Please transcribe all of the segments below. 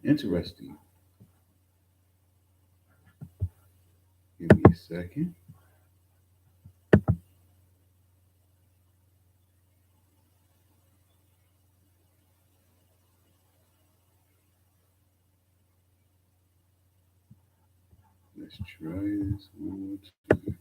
Interesting. Give me a second. Let's try this one more time.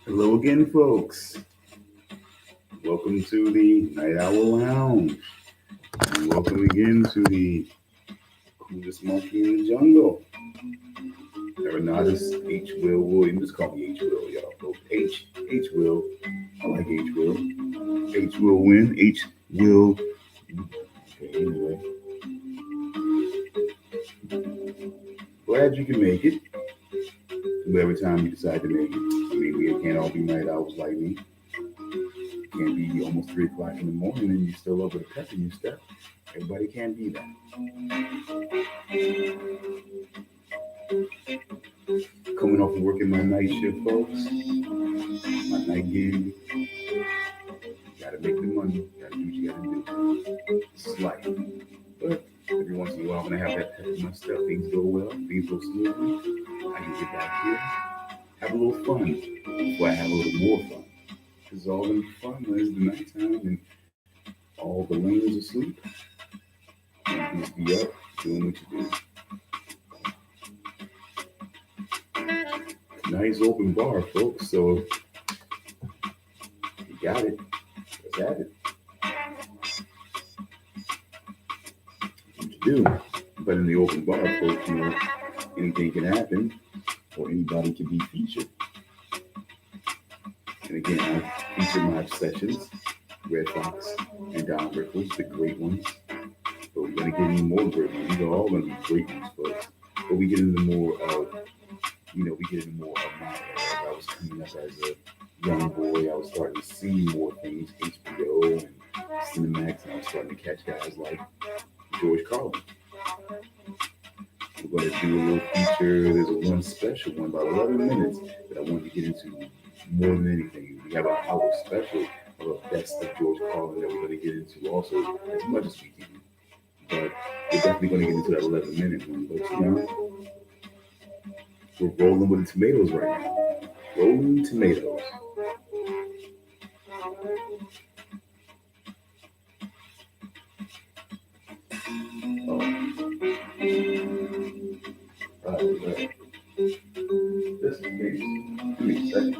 Hello again, folks. Welcome to the Night Owl Lounge. And welcome again to the coolest monkey in the jungle. Aeronautics H. Will Williams. Call me H. Will, y'all. Folks. H. Will. I like H. Will. H. Will win. H. Will. Okay, anyway. Glad you can make it. Every time you decide to make it. I mean, we can't all be night owls like me. Can't be almost 3 o'clock in the morning and you're still up with a pep in your step. Everybody can't be that. Coming off of working my night shift, folks. My night gig. Gotta make the money. Gotta do what you gotta do. It's life. my stuff, things go well, things go smoothly, I can get back here, have a little fun before I have a little more fun. Because it's all gonna be fun when it's the nighttime and all the lanes are asleep. You can just be up doing what you do. Nice open bar, folks. So you got it. Let's have it. What you do. But in the open bar, folks, anything can happen or anybody can be featured. And again, I feature my obsessions, Red Fox and Don Rickles, the great ones. But we're going to get into more great ones. These are all going to be great ones, folks. But we get into more of, my era. I was coming up as a young boy. I was starting to see more things, HBO and Cinemax, and I was starting to catch guys like George Carlin. We're going to do a little feature. There's a one special one, about 11 minutes, that I wanted to get into more than anything. We have an hour special of a best of George Carlin that we're going to get into also as much as we can. But we're definitely going to get into that 11-minute one. But we're rolling with the tomatoes right now. Rolling tomatoes. Oh. Right. This is amazing. Give me a second.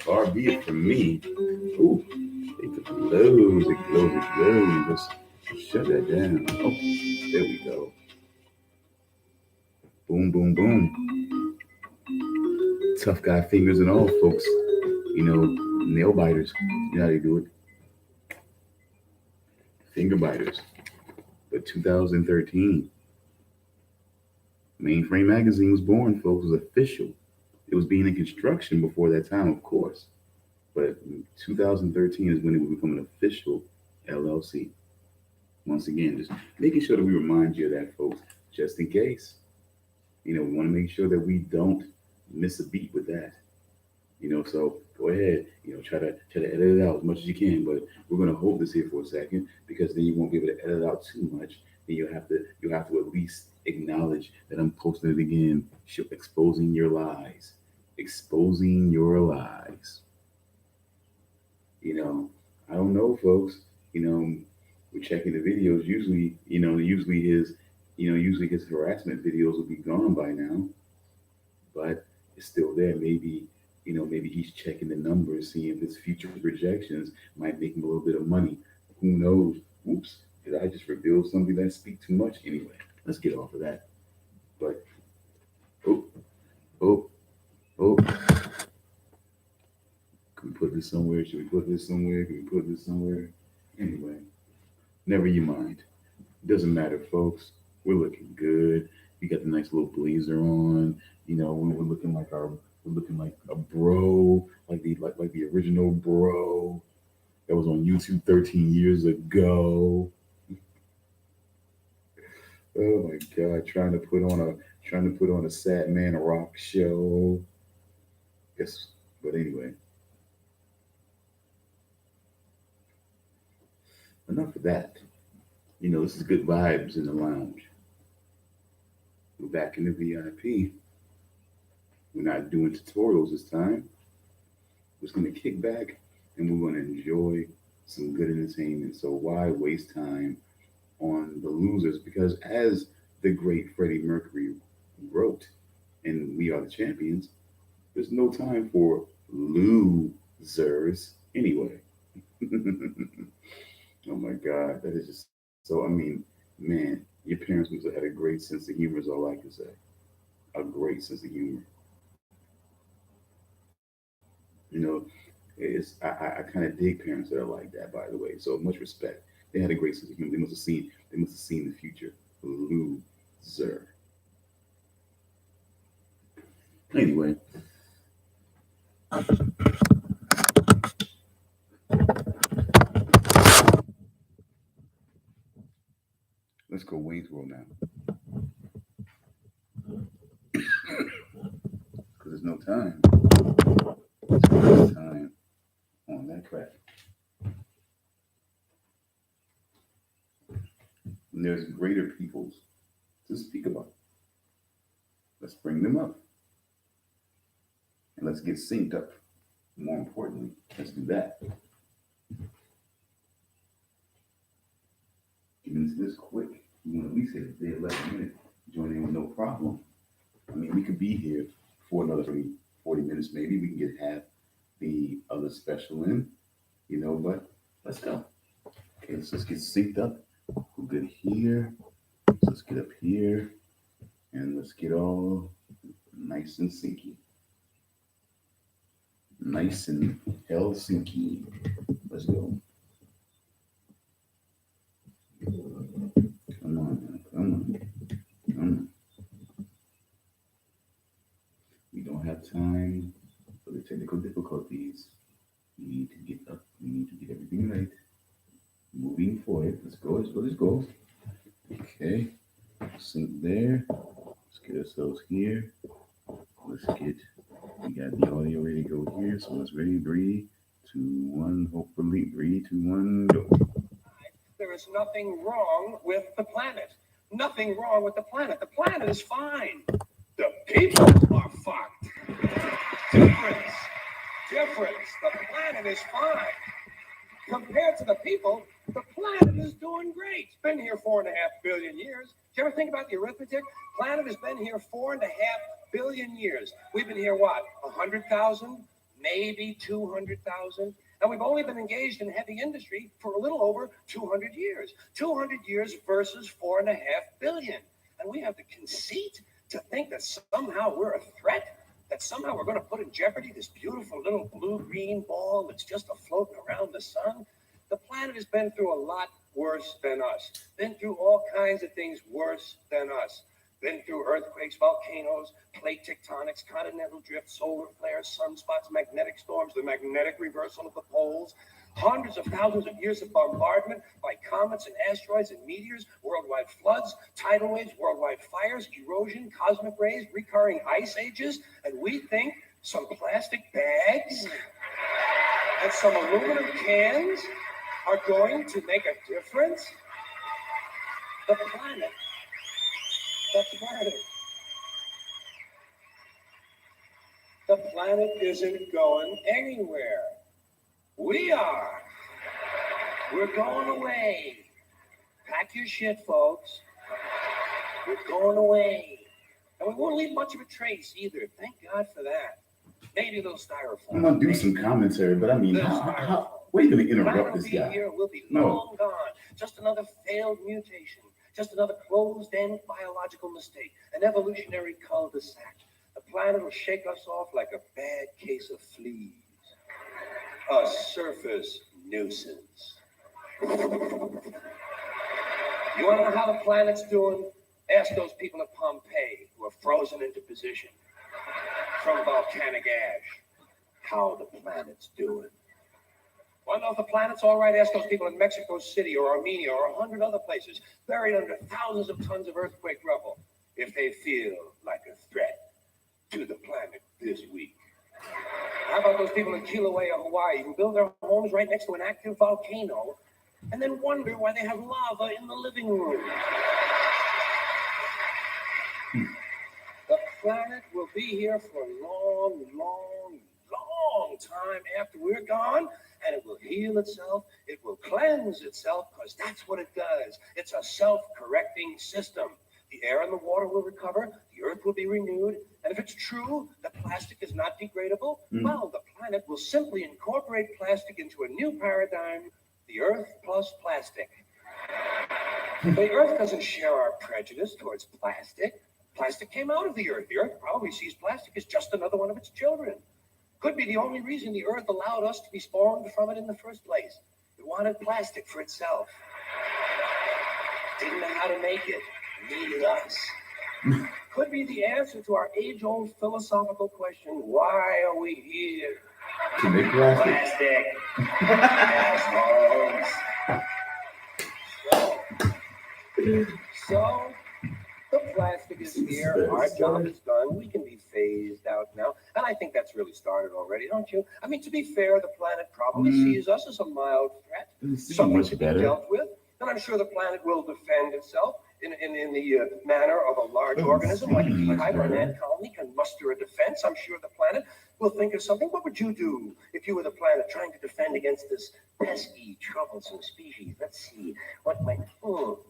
Far be it from me. Ooh, it glows, it glows, it glows. Let's shut that down. Oh, there we go. Boom, boom, boom. Tough guy fingers and all, folks. Nail biters. You know how they do it. Finger biters. But 2013, Mainframe Magazine was born, folks. It was official. It was being in construction before that time, of course. But 2013 is when it would become an official LLC. Once again, just making sure that we remind you of that, folks, just in case. We want to make sure that we don't miss a beat with that. So go ahead, try to edit it out as much as you can. But we're going to hold this here for a second, because then you won't be able to edit out too much. Then you have to at least acknowledge that I'm posting it again, exposing your lies, exposing your lies. I don't know, folks. We're checking the videos. Usually his harassment videos will be gone by now, but it's still there. Maybe he's checking the numbers, seeing if his future projections might make him a little bit of money. Who knows? Oops, did I just reveal something that speak too much? Anyway, let's get off of that. But oh. Can we put this somewhere? Should we put this somewhere? Can we put this somewhere? Anyway, never you mind. Doesn't matter, folks. We're looking good. We got the nice little blazer on. We're looking like a bro, like the original bro that was on YouTube 13 years ago. Oh my God, trying to put on a Sad Man Rock show. Yes, but anyway. Enough of that. This is good vibes in the lounge. We're back in the VIP. We're not doing tutorials this time. We're just going to kick back and we're going to enjoy some good entertainment. So why waste time on the losers? Because as the great Freddie Mercury wrote in We Are the Champions, there's no time for losers anyway. Oh my God, that is just so. Man, your parents must have had a great sense of humor, is all I can say. A great sense of humor. I kind of dig parents that are like that, by the way. So much respect. They had a great sense of humor. They must have seen the future. Loser. Anyway. Let's go Wayne's World now. Because there's no time. There's no time. crap. And there's greater peoples to speak about. Let's bring them up. And let's get synced up. More importantly, let's do that. Even if this quick, you want at least hit the 11 minute, join in with no problem. I mean, we could be here for another 40 minutes, maybe. We can get half the other special in, but let's go. Okay, let's just get synced up. We're good here. So let's get up here and let's get all nice and syncy. Nice and Helsinki. Let's go. Come on. We don't have time for the technical difficulties. We need to get up. We need to get everything right. Moving forward. Let's go. Okay. Sync there. Let's get ourselves here. We got the audio ready to go here. So it's ready. 3, 2, 1. Hopefully 3, 2, 1, go. There is nothing wrong with the planet. Nothing wrong with the planet. The planet is fine. The people are fucked. Difference. The planet is fine. Compared to the people, the planet is doing great. It's been here 4.5 billion years. Do you ever think about the arithmetic? Planet has been here 4.5 billion years. We've been here, what, 100,000? Maybe 200,000? And we've only been engaged in heavy industry for a little over 200 years. 200 years versus 4.5 billion. And we have the conceit to think that somehow we're a threat, that somehow we're going to put in jeopardy this beautiful little blue-green ball that's just floating around the sun. The planet has been through a lot worse than us. Been through all kinds of things worse than us. Been through earthquakes, volcanoes, plate tectonics, continental drift, solar flares, sunspots, magnetic storms, the magnetic reversal of the poles, hundreds of thousands of years of bombardment by comets and asteroids and meteors, worldwide floods, tidal waves, worldwide fires, erosion, cosmic rays, recurring ice ages, and we think some plastic bags and some aluminum cans are going to make a difference? The planet. The planet isn't going anywhere. We are. We're going away. Pack your shit, folks. We're going away. And we won't leave much of a trace either. Thank God for that. Maybe a little styrofoam. I'm going to do some commentary, but I mean, how where are you going to interrupt this guy? Here will be long gone. Just another failed mutation. Just another closed-end biological mistake. An evolutionary cul-de-sac. The planet will shake us off like a bad case of fleas. A surface nuisance. You want to know how the planet's doing? Ask those people at Pompeii who are frozen into position from volcanic ash how the planet's doing. Want to know if the planet's all right? Ask those people in Mexico City or Armenia or 100 other places buried under thousands of tons of earthquake rubble if they feel like a threat to the planet this week. How about those people in Kilauea, Hawaii, who build their homes right next to an active volcano and then wonder why they have lava in the living room? The planet will be here for a long, long, long time after we're gone, and it will heal itself. It will cleanse itself, because that's what it does. It's a self-correcting system. The air and the water will recover, the earth will be renewed, and if it's true that plastic is not degradable, well, the planet will simply incorporate plastic into a new paradigm, the earth plus plastic. The earth doesn't share our prejudice towards plastic. Plastic came out of the earth. The earth probably sees plastic as just another one of its children. Could be the only reason the earth allowed us to be spawned from it in the first place. It wanted plastic for itself. Didn't know how to make it. Needed us. Could be the answer to our age-old philosophical question, why are we here? To make plastic. Assholes. So the plastic objective is here. Our job is done. We can be phased out now. And I think that's really started already, don't you? I mean, to be fair, the planet probably sees us as a mild threat. Something to be dealt with. And I'm sure the planet will defend itself in the manner of a large organism like a beehive or an ant colony can muster a defense. I'm sure the planet will think of something. What would you do if you were the planet trying to defend against this pesky, troublesome species? Let's see. What might...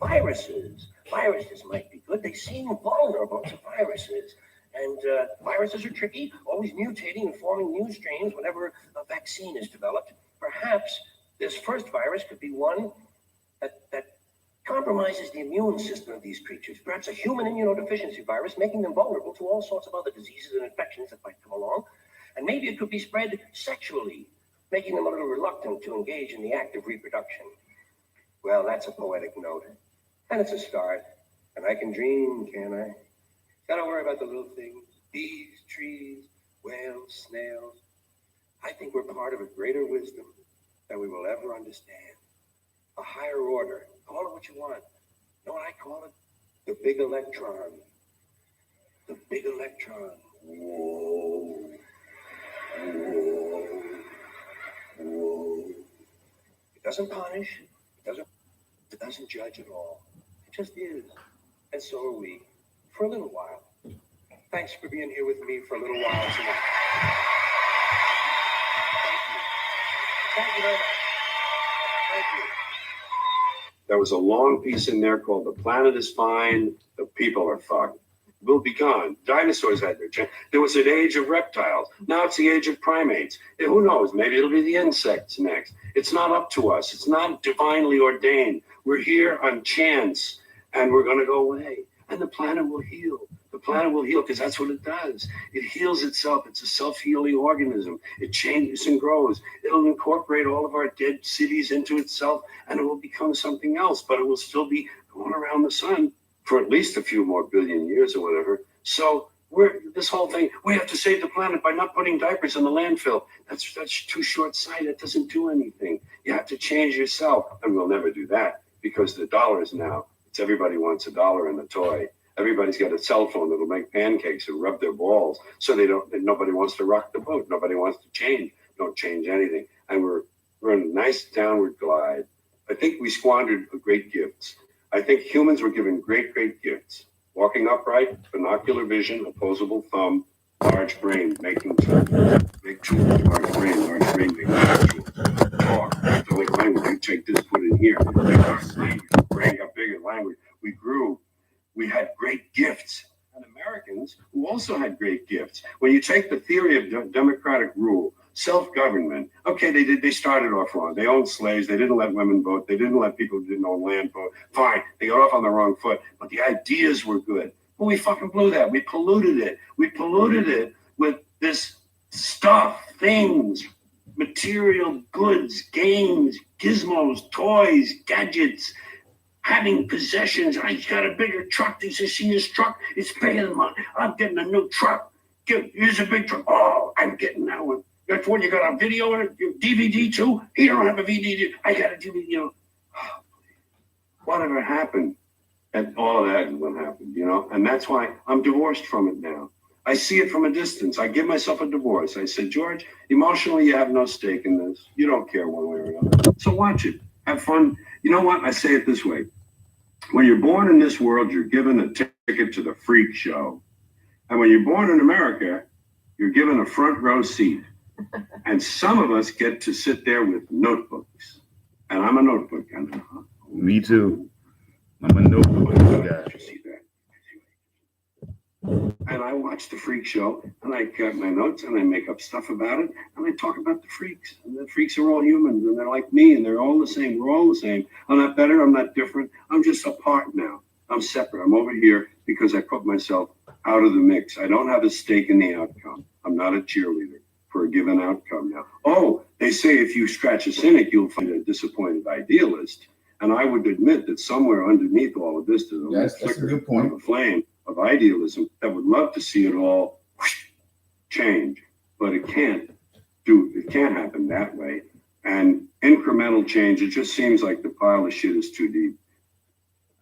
viruses. Viruses might be good. They seem vulnerable to viruses. And viruses are tricky, always mutating and forming new strains whenever a vaccine is developed. Perhaps this first virus could be one that compromises the immune system of these creatures. Perhaps a human immunodeficiency virus, making them vulnerable to all sorts of other diseases and infections that might come along. And maybe it could be spread sexually, making them a little reluctant to engage in the act of reproduction. Well, that's a poetic note. And it's a start. And I can dream, can't I? Gotta worry about the little things. Bees, trees, whales, snails. I think we're part of a greater wisdom than we will ever understand. A higher order. Call it what you want. You know what I call it? The big electron. The big electron. Whoa. Whoa. Whoa. It doesn't punish. It doesn't judge at all. It just is. And so are we. For a little while. Thanks for being here with me for a little while tonight. Thank you very much. Thank you. There was a long piece in there called "The Planet is Fine, the People are Fucked." We'll be gone. Dinosaurs had their chance. There was an age of reptiles. Now it's the age of primates. And who knows? Maybe it'll be the insects next. It's not up to us. It's not divinely ordained. We're here on chance, and we're going to go away. And the planet will heal. The planet will heal because that's what it does. It heals itself. It's a self-healing organism. It changes and grows. It'll incorporate all of our dead cities into itself, and it will become something else, but it will still be going around the sun for at least a few more billion years or whatever. So this whole thing, we have to save the planet by not putting diapers in the landfill. That's too short-sighted. It doesn't do anything. You have to change yourself, and we'll never do that because the dollars now, everybody wants $1 in a toy. Everybody's got a cell phone that'll make pancakes and rub their balls. So nobody wants to rock the boat. Nobody wants to change. Don't change anything. And we're in a nice downward glide. I think we squandered great gifts. I think humans were given great, great gifts. Walking upright, binocular vision, opposable thumb, large brain, making tools, large brain, making tools. Talk, language. You take this, put it here. Language. Brain got bigger. Language. We grew. We had great gifts. And Americans who also had great gifts. When you take the theory of democratic rule, self-government, okay, they started off wrong. They owned slaves. They didn't let women vote. They didn't let people who didn't own land vote. Fine. They got off on the wrong foot. But the ideas were good. But we fucking blew that. We polluted it. We polluted it with this stuff, things, material goods, games, gizmos, toys, gadgets, having possessions. I got a bigger truck. Did you see his truck? It's bigger than mine. I'm getting a new truck. Here's a big truck. Oh, I'm getting that one. That's what you got a video and a DVD too? He don't have a DVD. I got a DVD. Whatever happened? And all of that is what happened, And that's why I'm divorced from it now. I see it from a distance. I give myself a divorce. I said, George, emotionally, you have no stake in this. You don't care one way or another. So watch it. Have fun. You know what? I say it this way. When you're born in this world, you're given a ticket to the freak show. And when you're born in America, you're given a front row seat. And some of us get to sit there with notebooks. And I'm a notebook guy. Me too. I'm a notebook guy. See that? And I watch the freak show, and I cut my notes, and I make up stuff about it, and I talk about the freaks. And the freaks are all humans, and they're like me, and they're all the same. We're all the same. I'm not better. I'm not different. I'm just apart now. I'm separate. I'm over here because I put myself out of the mix. I don't have a stake in the outcome. I'm not a cheerleader for a given outcome now. Oh, they say if you scratch a cynic, you'll find a disappointed idealist. And I would admit that somewhere underneath all of this, there's a flicker of a flame of idealism that would love to see it all change, but it can't happen that way. And incremental change, it just seems like the pile of shit is too deep.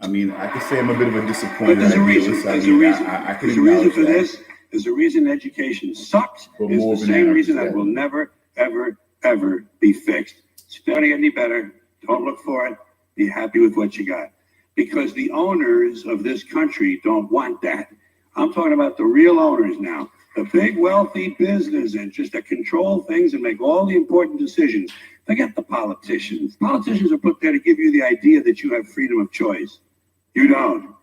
I mean, I could say I'm a bit of a But disappointed there's a reason. idealist. I There's a mean, reason. I can There's a reason acknowledge for that. this. There's a reason education sucks. But It's more the of an same anarchist reason that that will way. never, ever, ever be fixed. It's not going to get any better. Don't look for it. Be happy with what you got. Because the owners of this country don't want that. I'm talking about the real owners now. The big wealthy business interests that control things and make all the important decisions. Forget the politicians. Politicians are put there to give you the idea that you have freedom of choice. You don't.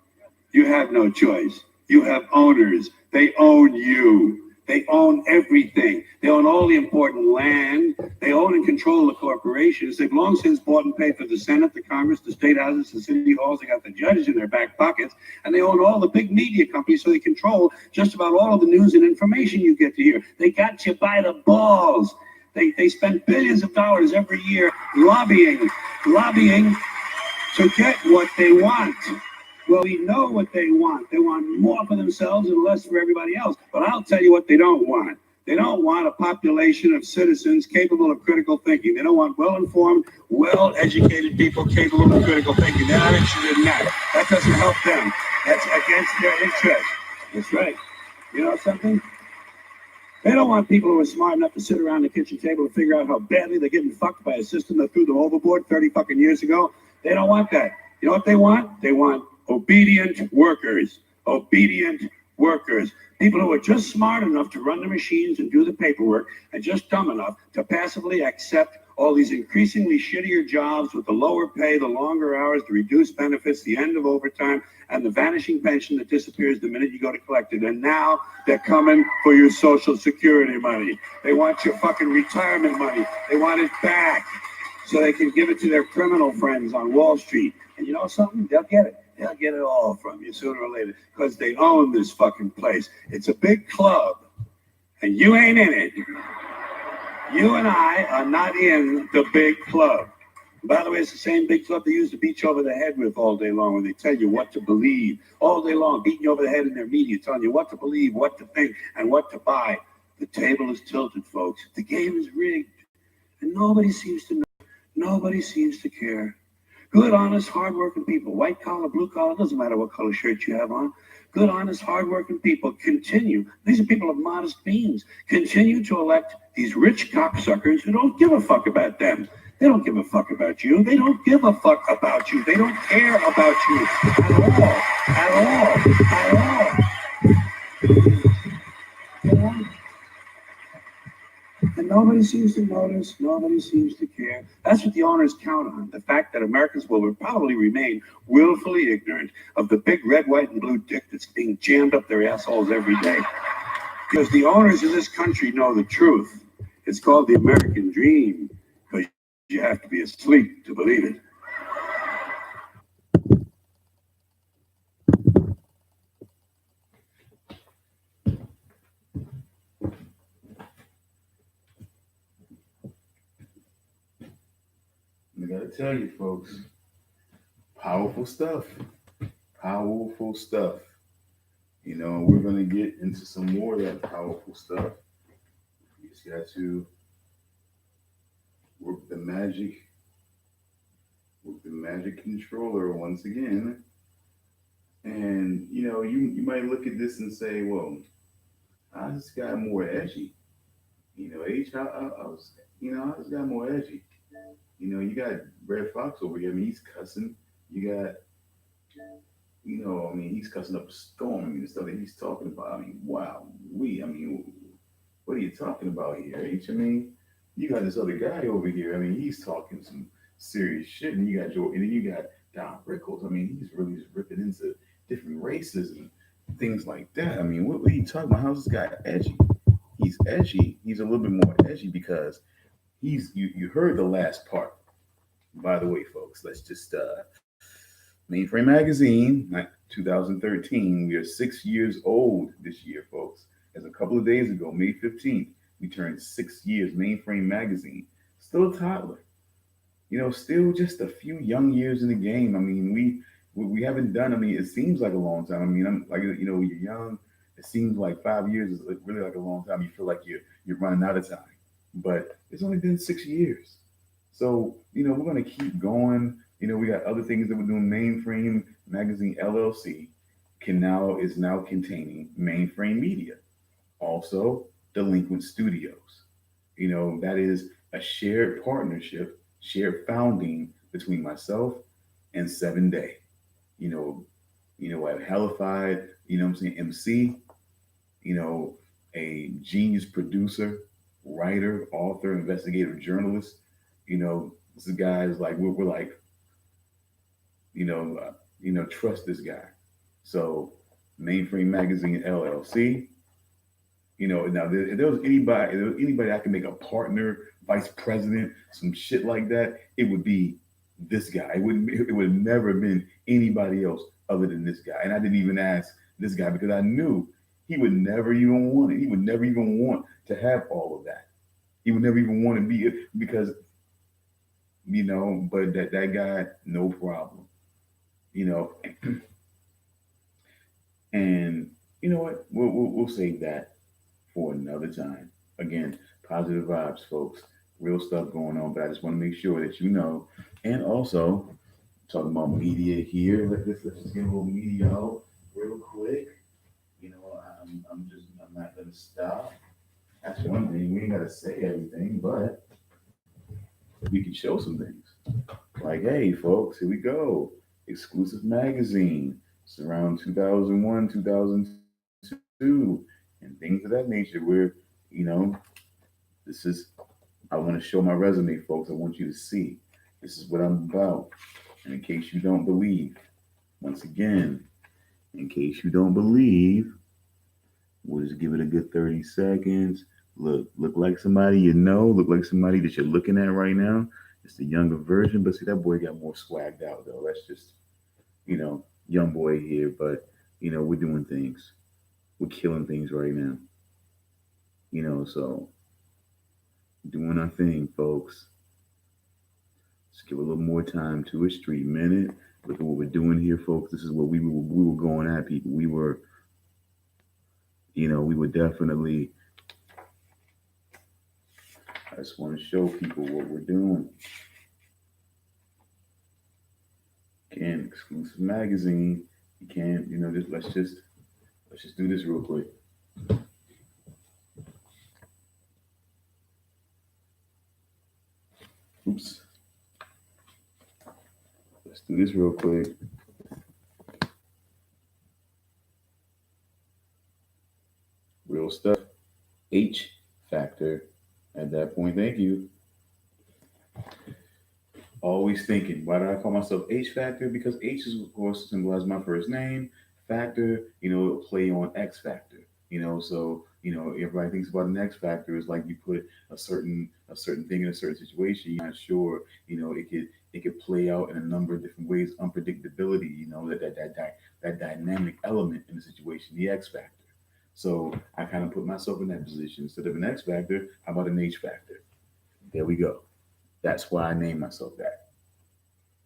You have no choice. You have owners. They own you. They own everything. They own all the important land. They own and control the corporations. They've long since bought and paid for the Senate, the Congress, the state houses, the city halls. They got the judges in their back pockets. And they own all the big media companies, so they control just about all of the news and information you get to hear. They got you by the balls. They spend billions of dollars every year lobbying to get what they want. Well, we know what they want. They want more for themselves and less for everybody else. But I'll tell you what they don't want. They don't want a population of citizens capable of critical thinking. They don't want well-informed, well-educated people capable of critical thinking. They're not interested in that. That doesn't help them. That's against their interest. That's right. You know something? They don't want people who are smart enough to sit around the kitchen table to figure out how badly they're getting fucked by a system that threw them overboard 30 fucking years ago. They don't want that. You know what they want? They want obedient workers. Obedient workers. People who are just smart enough to run the machines and do the paperwork and just dumb enough to passively accept all these increasingly shittier jobs with the lower pay, the longer hours, the reduced benefits, the end of overtime, and the vanishing pension that disappears the minute you go to collect it. And now they're coming for your Social Security money. They want your fucking retirement money. They want it back so they can give it to their criminal friends on Wall Street. And you know something? They'll get it. They'll get it all from you sooner or later because they own this fucking place. It's a big club, and you ain't in it. You and I are not in the big club. By the way, it's the same big club they used to beat you over the head with all day long when they tell you what to believe. All day long, beating you over the head in their media, telling you what to believe, what to think, and what to buy. The table is tilted, folks. The game is rigged. And nobody seems to know. Nobody seems to care. Good, honest, hardworking people, white collar, blue collar, doesn't matter what color shirt you have on. Good, honest, hardworking people continue. These are people of modest means. Continue to elect these rich cocksuckers who don't give a fuck about them. They don't give a fuck about you. They don't give a fuck about you. They don't care about you at all. You know? And nobody seems to notice. Nobody seems to care. That's what the owners count on. The fact that Americans will probably remain willfully ignorant of the big red, white, and blue dick that's being jammed up their assholes every day. Because the owners of this country know the truth. It's called the American dream. Because you have to be asleep to believe it. I gotta tell you, folks, powerful stuff. Powerful stuff. You know, we're gonna get into some more of that powerful stuff. You just got to work the magic controller once again. And you know, you might look at this and say, well, I just got more edgy. You know, I just got more edgy. You know, you got Red Fox over here. I mean, he's cussing. You got, he's cussing up a storm. I mean, the stuff that he's talking about. I mean, wow, what are you talking about here, H? I mean, you got this other guy over here. I mean, he's talking some serious shit, and you got Joe, and then you got Don Rickles. I mean, he's really just ripping into different races and things like that. I mean, what are you talking about? How's this guy edgy? He's edgy. He's a little bit more edgy because you heard the last part. By the way, folks, let's just Mainframe Magazine, 2013. We are 6 years old this year, folks. As a couple of days ago, May 15th, we turned 6 years. Mainframe Magazine, still a toddler. You know, still just a few young years in the game. I mean, we haven't done. I mean, it seems like a long time. I mean, I'm like, you know, you're young. It seems like 5 years is really like a long time. You feel like you're running out of time. But it's only been 6 years. So, we're going to keep going. We got other things that we're doing. Mainframe Magazine LLC is now containing Mainframe Media. Also, Delinquent Studios. That is a shared partnership, shared founding between myself and 7 Day. You know, at Hellified, I'm saying, MC, you know, a genius producer, writer, author, investigative journalist. This guy is like we're like, trust this guy. So, Mainframe Magazine LLC. Now if there was anybody I can make a partner, vice president, some shit like that, it would be this guy. It would have never been anybody else other than this guy. And I didn't even ask this guy because I knew he would never even want it. He would never even want to have all of that. He would never even want to be it because but that guy, no problem. you know, and you know what? We'll save that for another time. Again, positive vibes, folks. Real stuff going on, but I just want to make sure that you know. And also, talking about media here. Let's just get a little media out real quick. I'm not gonna stop. That's one thing. We ain't gotta say everything, but we can show some things. Like, hey, folks, here we go. Exclusive magazine. It's around 2001, 2002, and things of that nature. Where you know, this is. I want to show my resume, folks. I want you to see. This is what I'm about. And in case you don't believe, once again, in case you don't believe, we'll just give it a good 30 seconds. Look like somebody you know, look like somebody that you're looking at right now. It's the younger version, but see, that boy got more swagged out, though. That's just, young boy here, but, we're doing things. We're killing things right now. So doing our thing, folks. Let's give a little more time to a street minute. Look at what we're doing here, folks. This is what we were going at people. We were definitely. I just want to show people what we're doing. Again, exclusive magazine. You can't, let's just do this real quick. Oops. Let's do this real quick. Real stuff. H factor. At that point, thank you. Always thinking, why do I call myself H Factor? Because H is, of course, symbolizes my first name. Factor, it'll play on X Factor. So everybody thinks about an X Factor is like you put a certain thing in a certain situation. You're not sure, it could play out in a number of different ways. Unpredictability, that dynamic element in the situation, the X Factor. So I kind of put myself in that position. Instead of an X Factor, how about an H Factor? There we go. That's why I named myself that.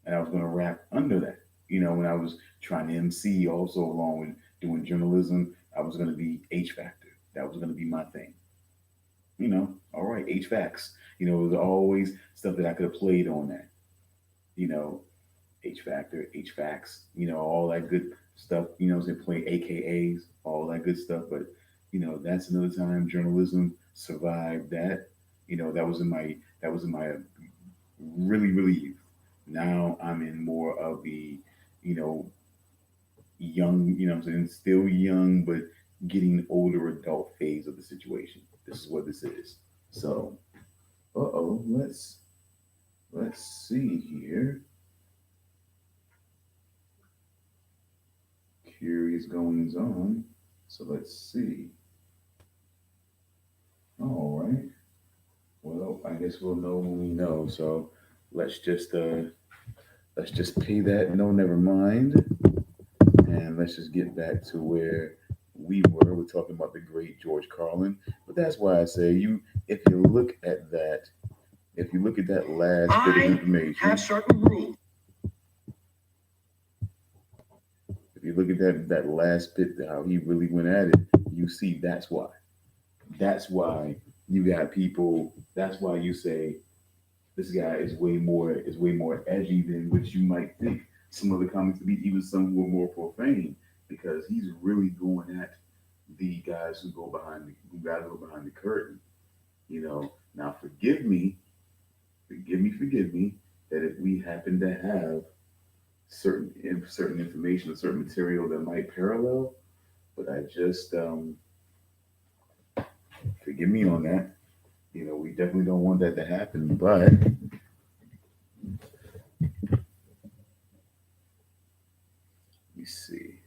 And I was going to rap under that. When I was trying to MC also along with doing journalism, I was going to be H Factor. That was going to be my thing. All right, H Facts. It was always stuff that I could have played on that. H Factor, H Facts, all that good stuff, play AKAs, all that good stuff. But, that's another time journalism survived that. That was in my really, really youth. Now I'm in more of the, young, I'm saying, still young, but getting older adult phase of the situation. This is what this is. So, let's see here. Curious goings on. So let's see. All right. Well, I guess we'll know when we know. So let's just pay that. No, never mind. And let's just get back to where we were. We're talking about the great George Carlin. But that's why I say if you look at that last bit of information. Have certain rules. If you look at that last bit, how he really went at it, you see that's why. That's why you got people. That's why you say this guy is way more edgy than what you might think. Some of the comics to be even some who are more profane because he's really going at the guys who go behind the curtain. You know, now forgive me that if we happen to have certain information or certain material that might parallel, but I just forgive me on that. You know, we definitely don't want that to happen, but you see.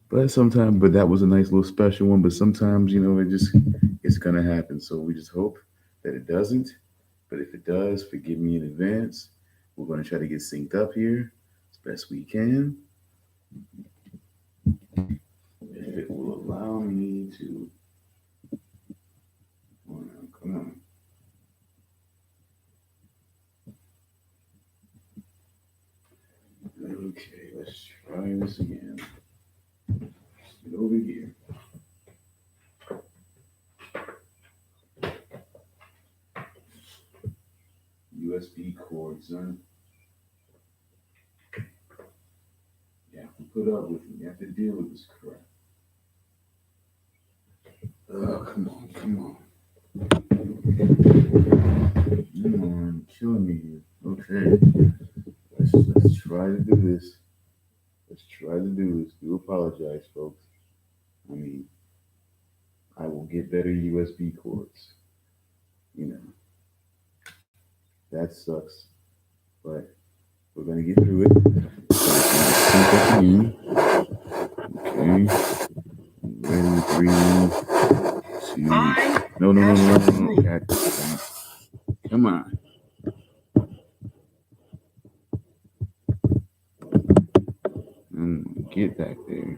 But that was a nice little special one. But sometimes, it's gonna happen. So we just hope that it doesn't. But if it does, forgive me in advance. We're gonna try to get synced up here as best we can. If it will allow me to. Oh, no, come on. Okay, let's try this again. Get over here. USB cords, son. You have to put up with it. You have to deal with this crap. Oh, come on, come on. Come on, killing me here. Okay. Let's try to do this. Let's try to do this. Do apologize, folks. I mean, I will get better USB cords. You know, that sucks. But we're gonna get through it. Again. Okay. Ready, 3, 2. No. God, come on. Get back there.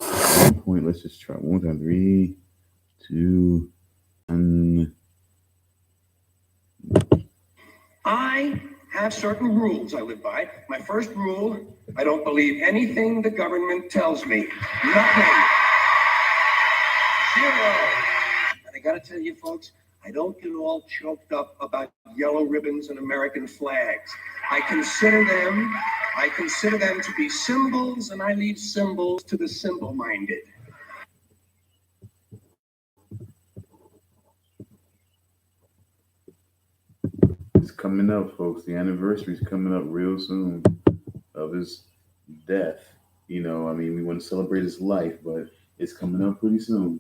At one point, let's just try one time. 3, 2, 1. I have certain rules I live by. My first rule, I don't believe anything the government tells me. Nothing. 0. And I gotta tell you folks, I don't get all choked up about yellow ribbons and American flags. I consider them to be symbols, and I leave symbols to the symbol-minded. It's coming up, folks. The anniversary is coming up real soon of his death. You know, I mean, we want to celebrate his life, but it's coming up pretty soon.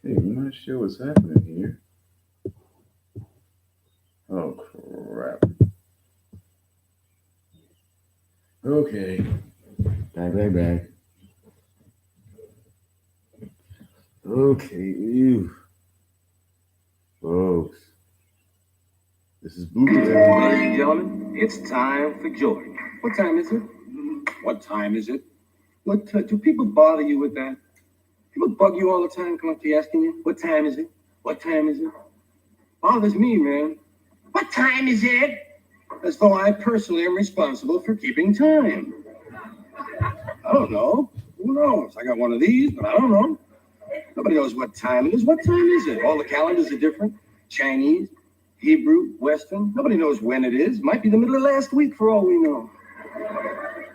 Okay, I'm not sure what's happening here. Oh, crap. Okay. Back. Okay, ew. Folks. This is Bloopers. Ladies and gentlemen, it's time for Jordan. What time is it? What time is it? What do people bother you with that? People bug you all the time, come up to you asking you, what time is it? What time is it? Bothers me, man. What time is it? As though I personally am responsible for keeping time. I don't know. Who knows? I got one of these, but I don't know. Nobody knows what time it is. What time is it? All the calendars are different. Chinese, Hebrew, Western. Nobody knows when it is. Might be the middle of last week for all we know.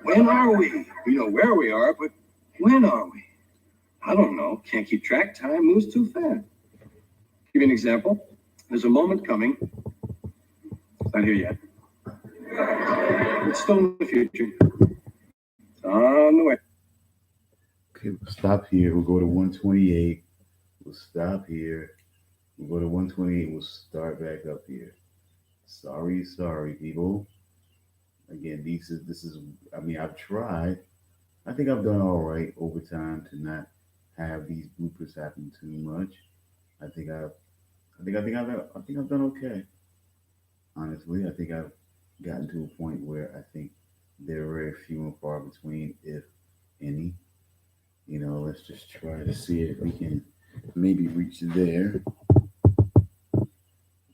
When are we? We know where we are, but when are we? I don't know. Can't keep track. Time moves too fast. Give you an example. There's a moment coming. It's not here yet. It's still in the future. It's on the way. Okay, we'll stop here. We'll go to 128. We'll stop here. We'll go to 128. We'll start back up here. Sorry, people. Again, this is. I mean, I've tried. I think I've done all right over time to not have these bloopers happen too much. I think I've done okay. Honestly, I think I've gotten to a point where I think they're very few and far between, if any. You know, let's just try to see if we can maybe reach there.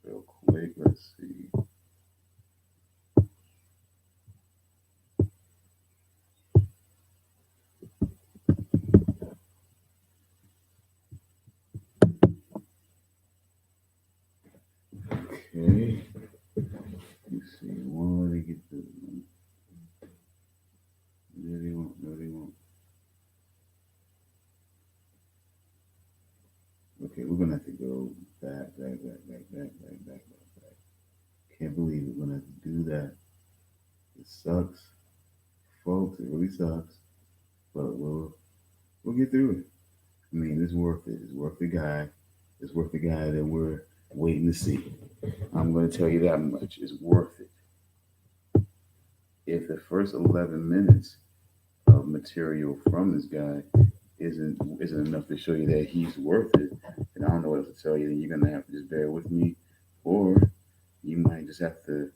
Real quick, let's see. Okay, we're gonna have to go back. Can't believe we're gonna have to do that. It sucks, folks. It really sucks, but we'll get through it. I mean, it's worth it. It's worth the guy. It's worth the guy that we're waiting to see. I'm gonna tell you that much. It's worth it. If the first 11 minutes of material from this guy isn't enough to show you that he's worth it, then I don't know what else to tell you. Then you're gonna have to just bear with me, or you might just have to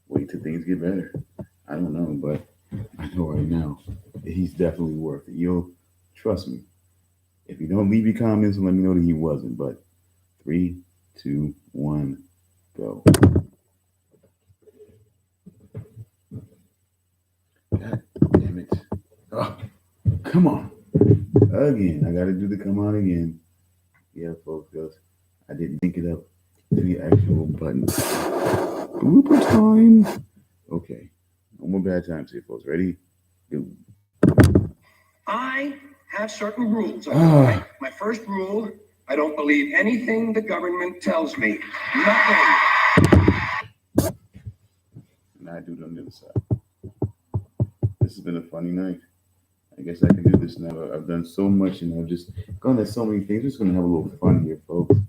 wait till things get better. I don't know, but I know right now that he's definitely worth it. You'll trust me. If you don't leave your comments and let me know that he wasn't, but 3, 2, 1, go. God damn it. Oh, come on. Again, I gotta do the come on again. Yeah, folks, because I didn't link it up to the actual button. Blooper time. Okay. No more bad times here, folks. Ready? Go. I have certain rules. Okay? My first rule, I don't believe anything the government tells me. Nothing. And I do it on the other side. This has been a funny night. I guess I can do this now. I've done so much and I've just gone at so many things. We're just going to have a little fun here, folks.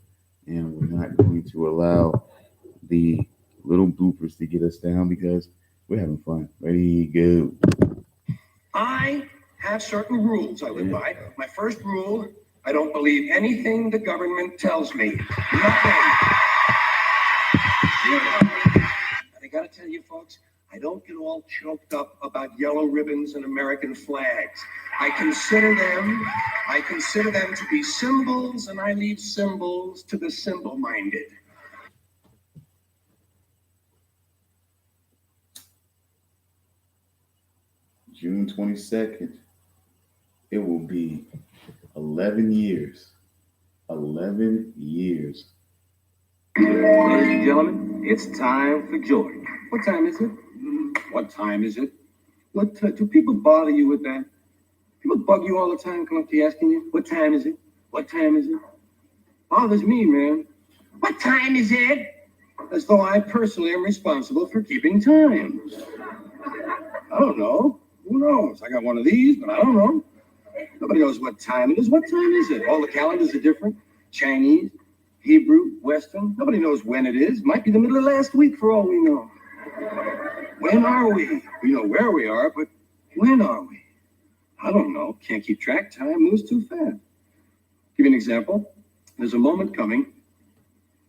And we're not going to allow the little bloopers to get us down because we're having fun. Ready, go. I have certain rules I live by. My first rule, I don't believe anything the government tells me. Nothing. I gotta tell you, folks, I don't get all choked up about yellow ribbons and American flags. I consider them to be symbols, and I leave symbols to the symbol-minded. June 22nd. It will be 11 years. 11 years. Ladies and gentlemen, it's time for Jordan. What time is it? What time is it? What do people bother you with that? People bug you all the time, come up to you asking you, what time is it? What time is it? Bothers me, man. What time is it? As though I personally am responsible for keeping time. I don't know. Who knows? I got one of these, but I don't know. Nobody knows what time it is. What time is it? All the calendars are different. Chinese, Hebrew, Western. Nobody knows when it is. Might be the middle of last week for all we know. When are we? We know where we are, but when are we? I don't know. Can't keep track. Time moves too fast. Give you an example. There's a moment coming.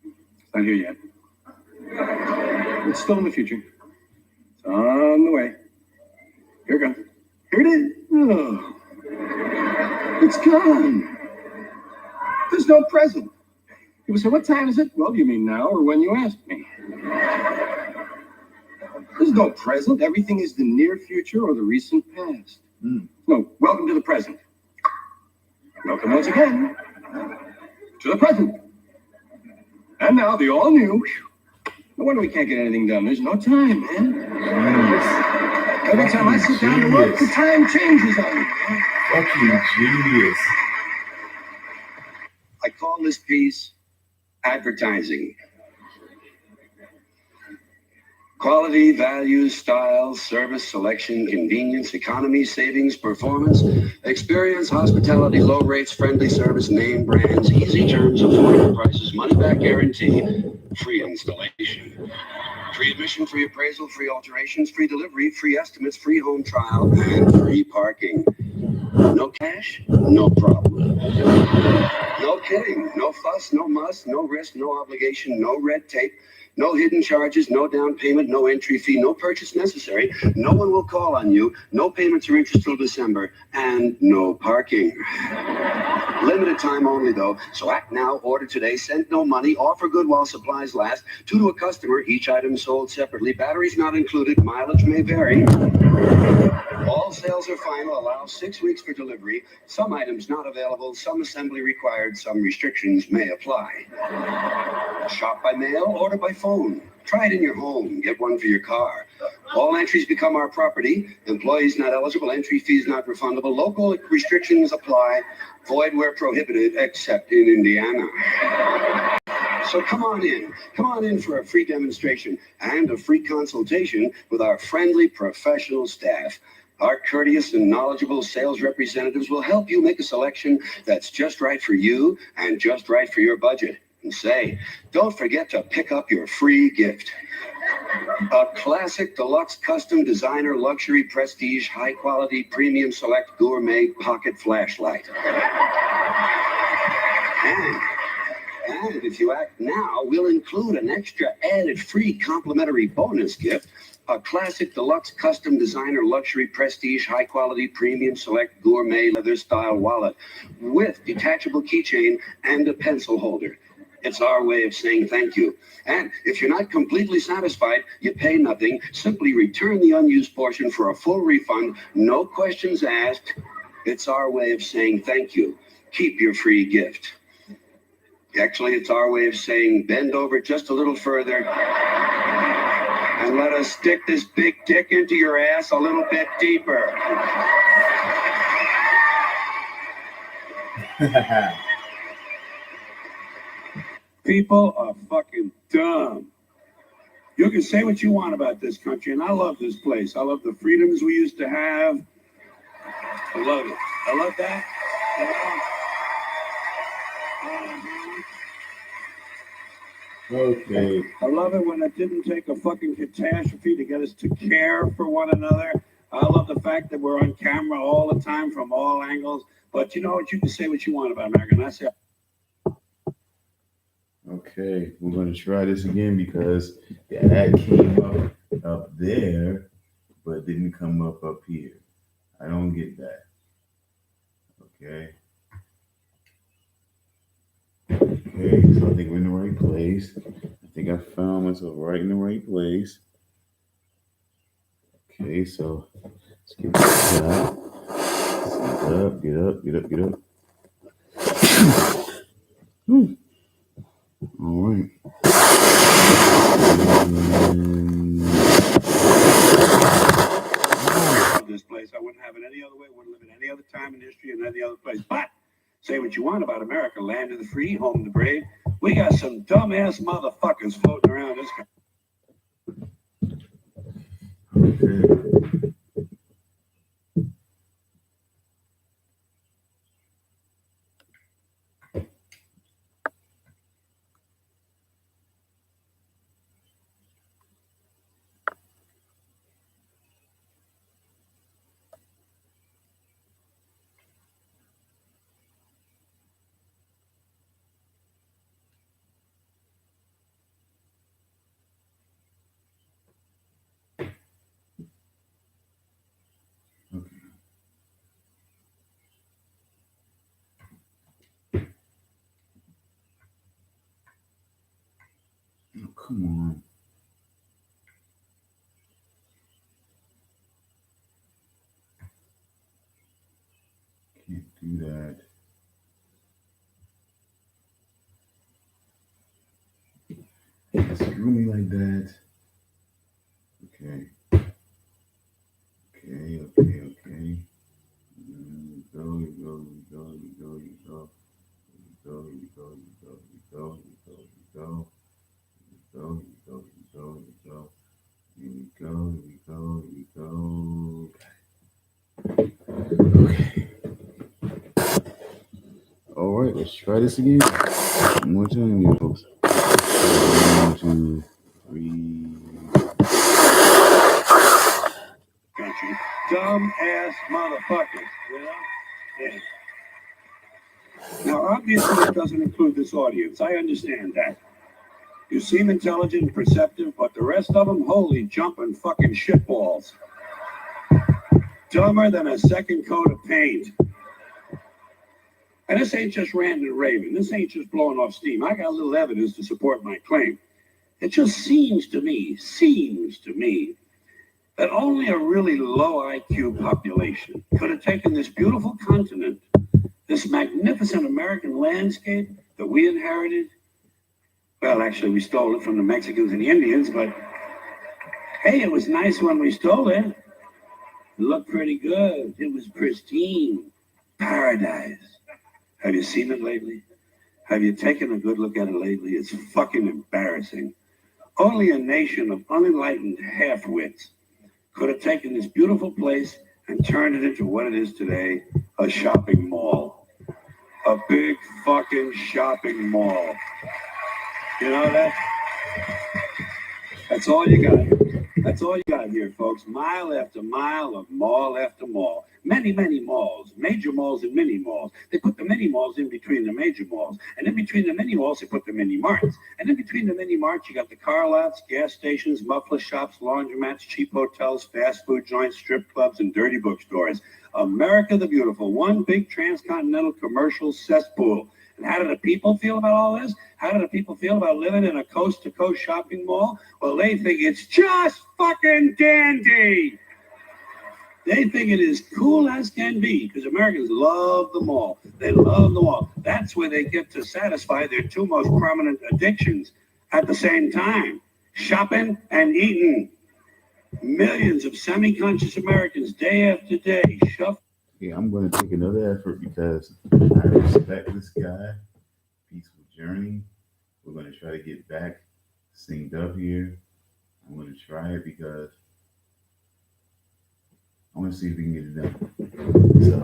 It's not here yet. It's still in the future. It's on the way. Here it goes. Here it is. Oh. It's gone. There's no present. People say, what time is it? Well, you mean now or when you asked me? There's no present. Everything is the near future or the recent past. No, welcome to the present. Welcome once again to the present. And now the all new. No wonder we can't get anything done. There's no time, man. Every time I sit down to work, the time changes on me. Fucking genius. I call this piece advertising. Quality, values, style, service, selection, convenience, economy, savings, performance, experience, hospitality, low rates, friendly service, name brands, easy terms, affordable prices, money back guarantee, free installation, free admission, free appraisal, free alterations, free delivery, free estimates, free home trial, and free parking. No cash? No problem. No kidding. No fuss, no muss, no risk, no obligation, no red tape. No hidden charges, no down payment, no entry fee, no purchase necessary. No one will call on you. No payments or interest till December, and no parking. Limited time only, though. So act now, order today, send no money, offer good while supplies last. 2 to a customer, each item sold separately. Batteries not included, mileage may vary. All sales are final, allow 6 weeks for delivery. Some items not available, some assembly required, some restrictions may apply. Shop by mail, order by phone. Try it in your home. Get one for your car. All entries become our property. Employees not eligible. Entry fees not refundable. Local restrictions apply. Void where prohibited, except in Indiana. So come on in. Come on in for a free demonstration and a free consultation with our friendly professional staff. Our courteous and knowledgeable sales representatives will help you make a selection that's just right for you and just right for your budget. And say, don't forget to pick up your free gift. A classic deluxe custom designer luxury prestige high quality premium select gourmet pocket flashlight. And if you act now, we'll include an extra added free complimentary bonus gift. A classic deluxe custom designer luxury prestige high quality premium select gourmet leather style wallet with detachable keychain and a pencil holder. It's our way of saying thank you. And if you're not completely satisfied, you pay nothing. Simply return the unused portion for a full refund. No questions asked. It's our way of saying thank you. Keep your free gift. Actually, it's our way of saying bend over just a little further and let us stick this big dick into your ass a little bit deeper. People are fucking dumb. You can say what you want about this country, and I love this place. I love the freedoms we used to have. I love it. I love that. Okay. I love it when it didn't take a fucking catastrophe to get us to care for one another. I love the fact that we're on camera all the time from all angles. But you know what? You can say what you want about America. And I say, Okay, we're going to try this again because the ad came up there, but didn't come up here. I don't get that. Okay. Okay, so I think we're in the right place. I think I found myself right in the right place. Okay, so let's get this out. Get up, get up, get up. All right. this place. I wouldn't have it any other way. Wouldn't live in any other time in history and any other place. But say what you want about America, land of the free, home of the brave. We got some dumbass motherfuckers floating around this country. Okay. Oh, come on. Can't do that. Can't screw me like that. Okay. Okay. You go. Okay. All right, let's try this again. One more time, you folks. 1, 2, 3. Country. Dumb ass motherfuckers, you know? Yeah. Now, obviously, it doesn't include this audience. I understand that. You seem intelligent and perceptive, but the rest of them, holy jumping fucking shitballs. Dumber than a second coat of paint. And this ain't just ranting and raving. This ain't just blowing off steam. I got a little evidence to support my claim. It just seems to me that only a really low IQ population could have taken this beautiful continent, this magnificent American landscape that we inherited, Well, actually, we stole it from the Mexicans and the Indians, but hey, it was nice when we stole it. It looked pretty good. It was pristine. Paradise. Have you seen it lately? Have you taken a good look at it lately? It's fucking embarrassing. Only a nation of unenlightened half-wits could have taken this beautiful place and turned it into what it is today, a shopping mall. A big fucking shopping mall. You know that? That's all you got. That's all you got here, folks. Mile after mile of mall after mall. Many, many malls, major malls and mini malls. They put the mini malls in between the major malls. And in between the mini malls, they put the mini marts. And in between the mini marts, you got the car lots, gas stations, muffler shops, laundromats, cheap hotels, fast food joints, strip clubs, and dirty bookstores. America the Beautiful, one big transcontinental commercial cesspool. And how do the people feel about all this? How do the people feel about living in a coast-to-coast shopping mall? Well, they think it's just fucking dandy. They think it is cool as can be because Americans love the mall. They love the mall. That's where they get to satisfy their two most prominent addictions at the same time, shopping and eating. Millions of semi-conscious Americans day after day shuffle. Yeah, I'm going to take another effort because I respect this guy. Peaceful journey. We're going to try to get back synced up here. I'm going to try it because I want to see if we can get it done. So,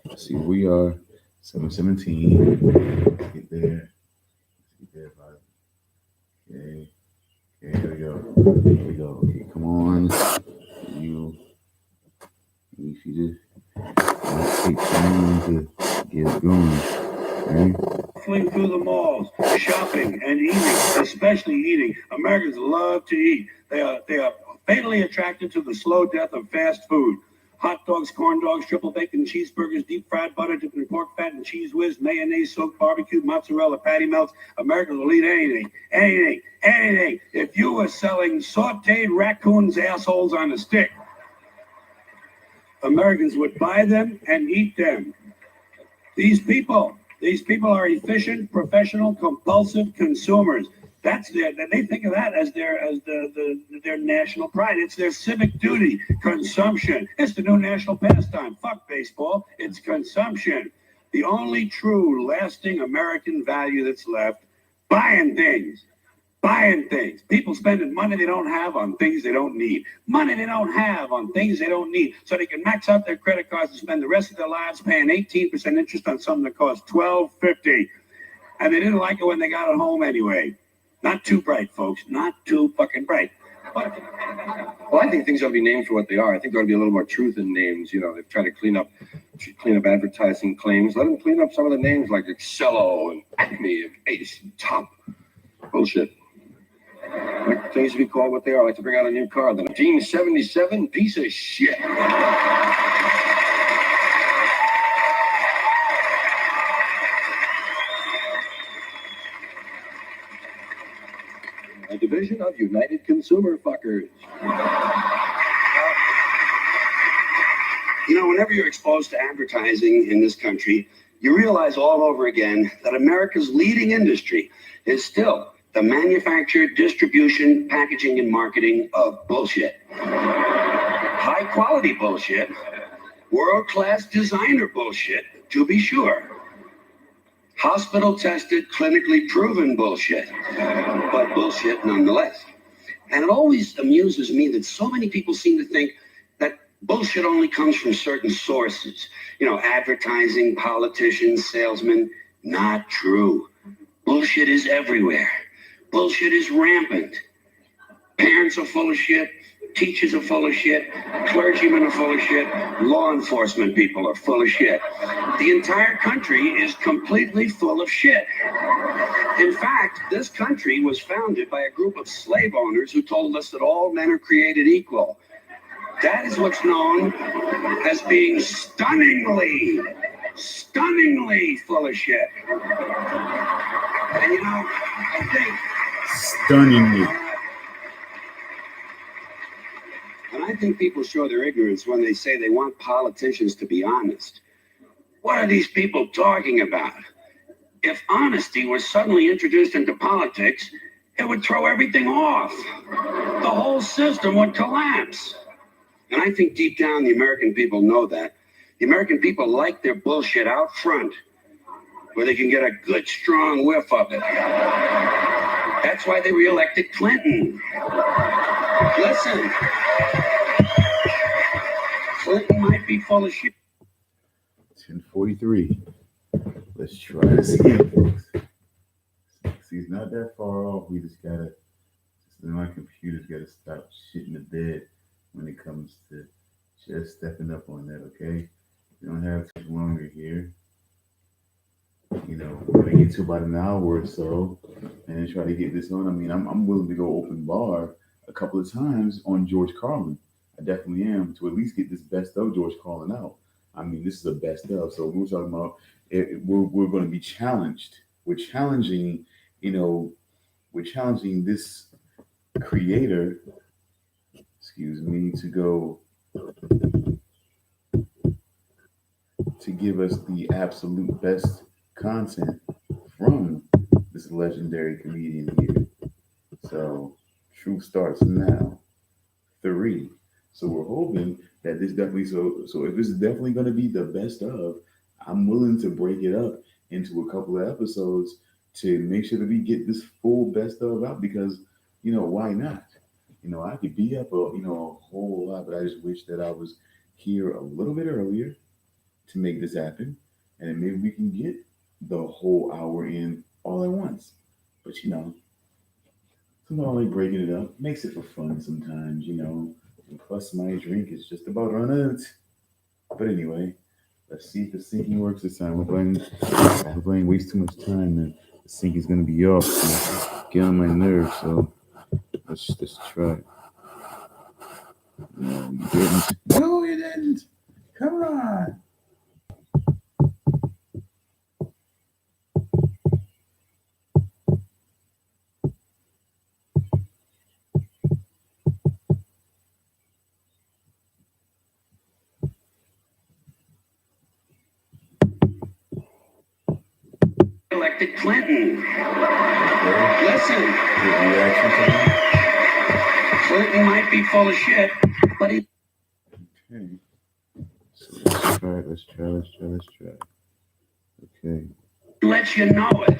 let's see where we are. 7:17. Let's get there. Let's get there by. Okay. Okay, here we go. Here we go. Okay, come on. You. At least you did. Take time to get going. Okay? Fling through the malls, shopping and eating, especially eating. Americans love to eat. They are fatally attracted to the slow death of fast food. Hot dogs, corn dogs, triple bacon cheeseburgers, deep fried butter dipped in pork fat and cheese whiz, mayonnaise, soaked barbecue, mozzarella, patty melts. Americans will eat anything, anything, anything. If you were selling sauteed raccoons' assholes on a stick, Americans would buy them and eat them. These people are efficient, professional, compulsive consumers. That's they think of that as their national pride. It's their civic duty. Consumption. It's the new national pastime. Fuck baseball. It's consumption. The only true lasting American value that's left, buying things. Buying things. People spending money they don't have on things they don't need. Money they don't have on things they don't need. So they can max out their credit cards and spend the rest of their lives paying 18% interest on something that costs $12.50. And they didn't like it when they got it home anyway. Not too bright, folks. Not too fucking bright. Well, I think things ought to be named for what they are. I think there ought to be a little more truth in names. You know, they've tried to clean up advertising claims. Let them clean up some of the names like Excello and Acme and Ace and Top. Bullshit. Like things to be called what they are. I like to bring out a new car. The 1977 piece of shit. A division of United Consumer Fuckers. You know, whenever you're exposed to advertising in this country, you realize all over again that America's leading industry is still the manufacture, distribution, packaging, and marketing of bullshit. High quality bullshit, world-class designer bullshit, to be sure. Hospital tested, clinically proven bullshit, but bullshit nonetheless. And it always amuses me that so many people seem to think that bullshit only comes from certain sources. You know, advertising, politicians, salesmen. Not true. Bullshit is everywhere. Bullshit is rampant. Parents are full of shit. Teachers are full of shit. Clergymen are full of shit. Law enforcement people are full of shit. The entire country is completely full of shit. In fact, this country was founded by a group of slave owners who told us that all men are created equal. That is what's known as being stunningly full of shit. And you know, I think... Stunningly. And I think people show their ignorance when they say they want politicians to be honest. What are these people talking about? If honesty was suddenly introduced into politics, it would throw everything off. The whole system would collapse. And I think deep down the American people know that. The American people like their bullshit out front, where they can get a good, strong whiff of it. That's why they reelected Clinton. Listen, Clinton might be full of shit. 10:43. Let's try this again, folks. See, it's not that far off. We just gotta, my computer's gotta stop shitting the bed when it comes to just stepping up on that, okay? We don't have too longer here. You know, we're gonna get to about an hour or so and then try to get this on. I mean, I'm willing to go open bar a couple of times on George Carlin. I definitely am, to at least get this best of George Carlin out. I mean, this is a best of. So we're talking about we're going to be challenged. We're challenging, we're challenging this creator, to go to give us the absolute best content from this legendary comedian here. So truth starts now. 3. So we're hoping that this definitely so if this is definitely going to be the best of, I'm willing to break it up into a couple of episodes to make sure that we get this full best of out, because why not? I could be up a whole lot, but I just wish that I was here a little bit earlier to make this happen, and then maybe we can get the whole hour in all at once. But sometimes I like breaking it up, makes it for fun sometimes, and plus my drink is just about run out. But anyway, let's see if the syncing works this time. We're going to waste too much time, and the sync is going to be off. So get on my nerves. So let's try it. No, you didn't. No, you didn't. Come on. Elected Clinton. Okay. Listen, Good reaction to that. Clinton might be full of shit, but he. Okay. So let's try. Okay. Lets you know it.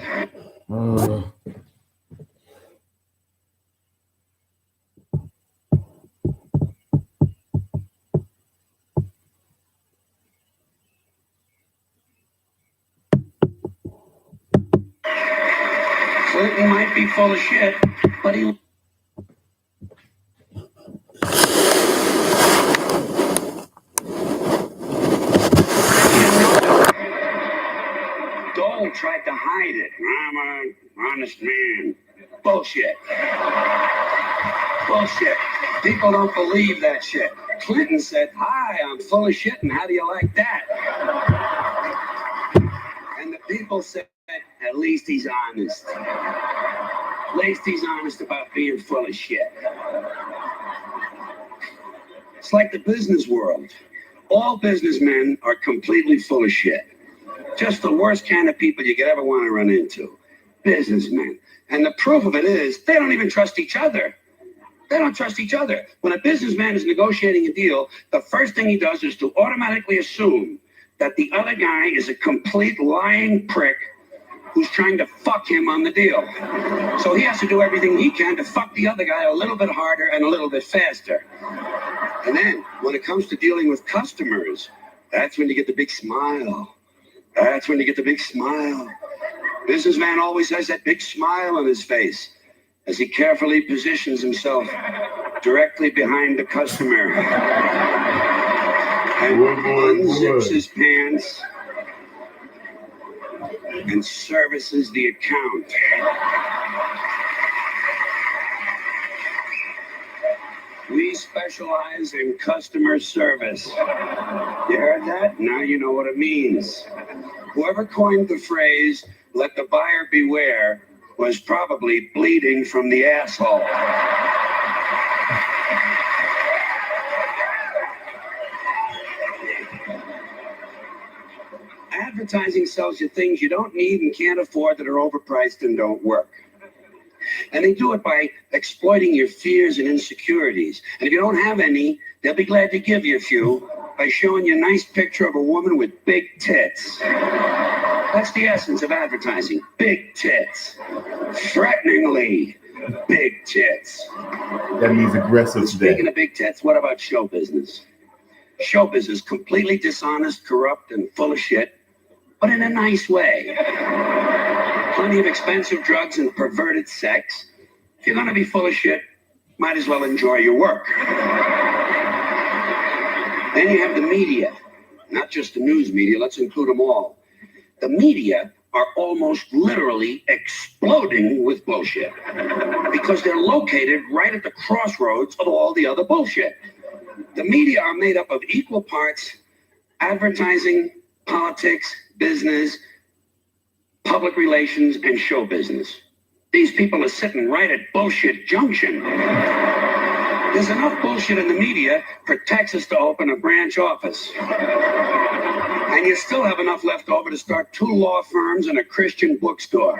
Clinton might be full of shit, but he. Dole tried to hide it. I'm an honest man. Bullshit. Bullshit. People don't believe that shit. Clinton said, "Hi, I'm full of shit, and how do you like that?" And the people said, "At least he's honest. At least he's honest about being full of shit." It's like the business world. All businessmen are completely full of shit. Just the worst kind of people you could ever want to run into. Businessmen. And the proof of it is, they don't even trust each other. They don't trust each other. When a businessman is negotiating a deal, the first thing he does is to automatically assume that the other guy is a complete lying prick who's trying to fuck him on the deal. So he has to do everything he can to fuck the other guy a little bit harder and a little bit faster. And then, when it comes to dealing with customers, that's when you get the big smile. That's when you get the big smile. Businessman always has that big smile on his face as he carefully positions himself directly behind the customer and unzips his pants and services the account. We specialize in customer service. You heard that? Now you know what it means. Whoever coined the phrase, "let the buyer beware," was probably bleeding from the asshole. Advertising sells you things you don't need and can't afford that are overpriced and don't work. And they do it by exploiting your fears and insecurities. And if you don't have any, they'll be glad to give you a few by showing you a nice picture of a woman with big tits. That's the essence of advertising. Big tits. Threateningly big tits. That means aggressive And today. speaking of big tits, what about show business? Show business, completely dishonest, corrupt, and full of shit, but in a nice way. Plenty of expensive drugs and perverted sex. If you're gonna be full of shit, might as well enjoy your work. Then you have the media, not just the news media, let's include them all. The media are almost literally exploding with bullshit because they're located right at the crossroads of all the other bullshit. The media are made up of equal parts advertising, politics, business, public relations, and show business. These people are sitting right at bullshit junction. There's enough bullshit in the media for Texas to open a branch office. And you still have enough left over to start 2 law firms and a Christian bookstore.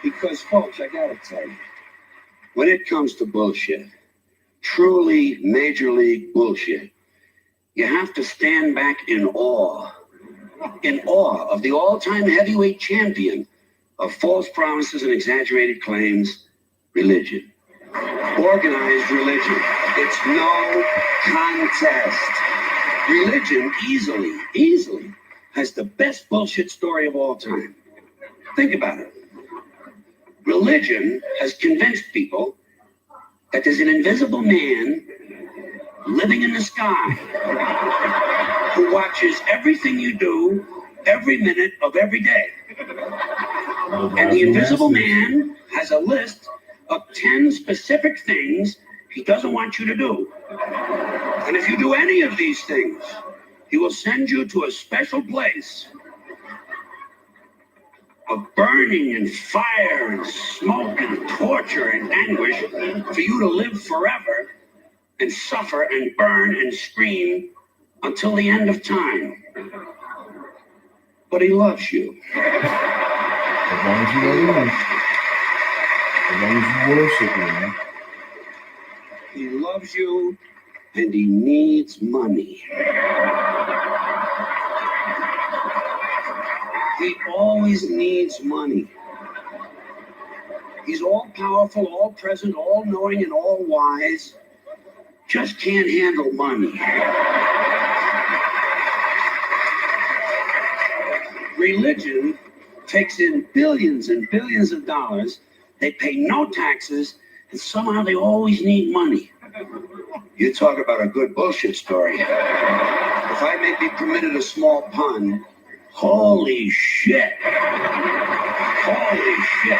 Because folks, I gotta tell you, when it comes to bullshit, truly major league bullshit, you have to stand back in awe of the all-time heavyweight champion of false promises and exaggerated claims, religion. Organized religion. It's no contest. Religion easily has the best bullshit story of all time. Think about it. Religion has convinced people that there's an invisible man living in the sky who watches everything you do every minute of every day. And the invisible man has a list of 10 specific things he doesn't want you to do. And if you do any of these things, he will send you to a special place of burning and fire and smoke and torture and anguish for you to live forever and suffer and burn and scream until the end of time. But he loves you. As long as you know him. As long as you worship him. He loves you and he needs money. He always needs money. He's all powerful, all present, all knowing, and all wise. Just can't handle money. Religion takes in billions and billions of dollars. They pay no taxes, and somehow they always need money. You talk about a good bullshit story. If I may be permitted a small pun, holy shit. Holy shit.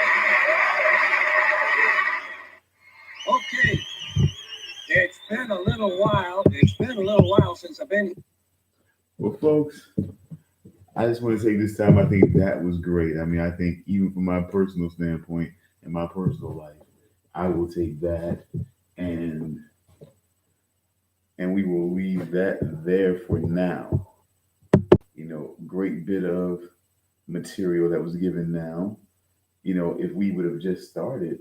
Okay. It's been a little while since I've been here. Well, folks, I just want to take this time. I think that was great. I mean, I think even from my personal standpoint and my personal life, I will take that and we will leave that there for now. You know, great bit of material that was given now. You know, if we would have just started,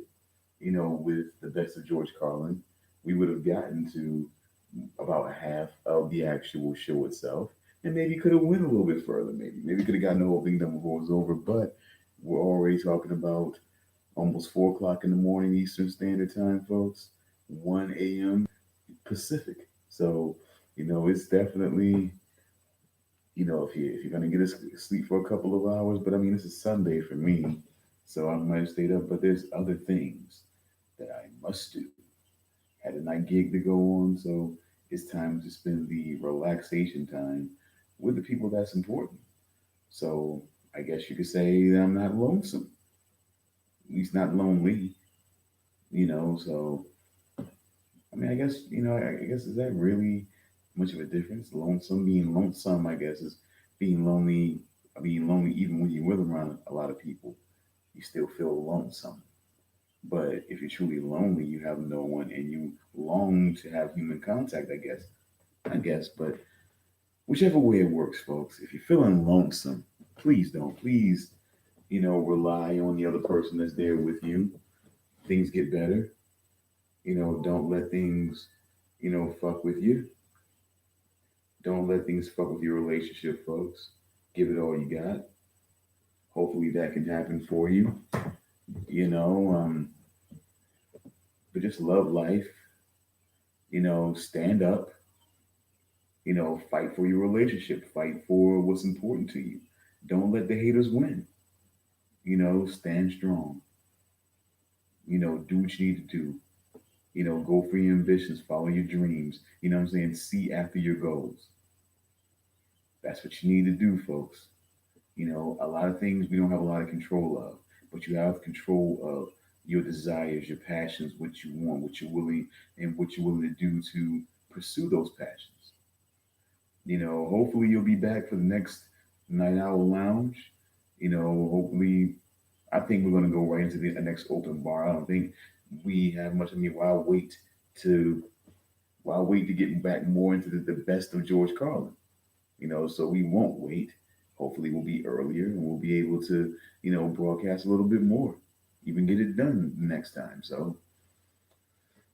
you know, with the best of George Carlin, we would have gotten to about half of the actual show itself, and maybe could have went a little bit further. Maybe could have gotten the whole thing done before it was over. But we're already talking about almost 4 o'clock in the morning Eastern Standard Time, folks. 1 a.m. Pacific. So you know, it's definitely, you know, if you're gonna get to sleep for a couple of hours. But I mean, this is Sunday for me, so I might have stayed up. But there's other things that I must do. Had a night gig to go on, so it's time to spend the relaxation time with the people that's important. So I guess you could say that I'm not lonesome, at least not lonely, you know. So I mean, I guess, you know, I guess, is that really much of a difference? Lonesome, being lonesome, I guess, is being lonely. Being lonely even when you're with around a lot of people, you still feel lonesome. But if you're truly lonely, you have no one and you long to have human contact, I guess. But whichever way it works, folks, if you're feeling lonesome, please don't. Please, rely on the other person that's there with you. Things get better. Don't let things, fuck with you. Don't let things fuck with your relationship, folks. Give it all you got. Hopefully that can happen for you. You know, um, but just love life. Stand up. Fight for your relationship. Fight for what's important to you. Don't let the haters win. Stand strong. Do what you need to do. Go for your ambitions, follow your dreams. You know what I'm saying? See after your goals. That's what you need to do, folks. A lot of things we don't have a lot of control of, but you have control of your desires, your passions, what you want, what you're willing to do to pursue those passions. Hopefully you'll be back for the next Night Owl Lounge. Hopefully, I think we're going to go right into the next open bar. I don't think we have much. I mean, to why wait to get back more into the best of George Carlin? So we won't wait. Hopefully, we'll be earlier and we'll be able to, broadcast a little bit more, even get it done next time. So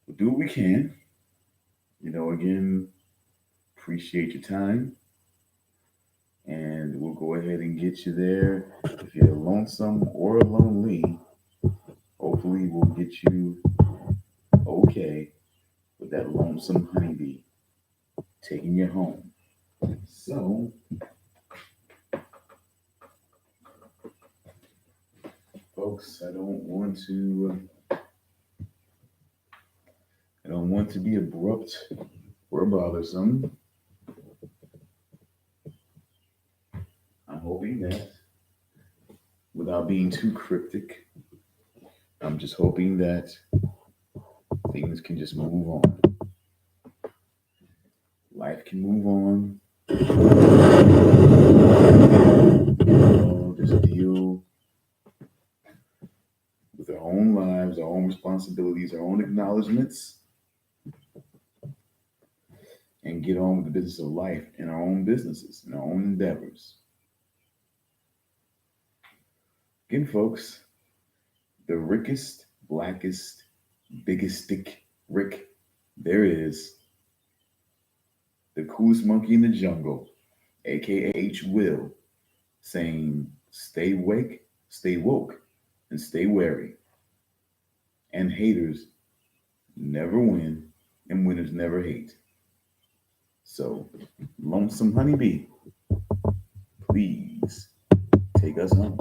we'll do what we can. Again, appreciate your time, and we'll go ahead and get you there. If you're lonesome or lonely, hopefully, we'll get you okay with that lonesome honeybee taking you home. So, folks, I don't want to be abrupt or bothersome. I'm hoping that, without being too cryptic, I'm just hoping that things can just move on. Life can move on. Just deal with our own lives, our own responsibilities, our own acknowledgments, and get on with the business of life in our own businesses, in our own endeavors. Again, folks, the rickest, blackest, biggest stick Rick there is, the coolest monkey in the jungle, aka H. Will, saying, stay awake, stay woke, and stay wary. And haters never win, and winners never hate. So, lonesome honeybee, please take us home.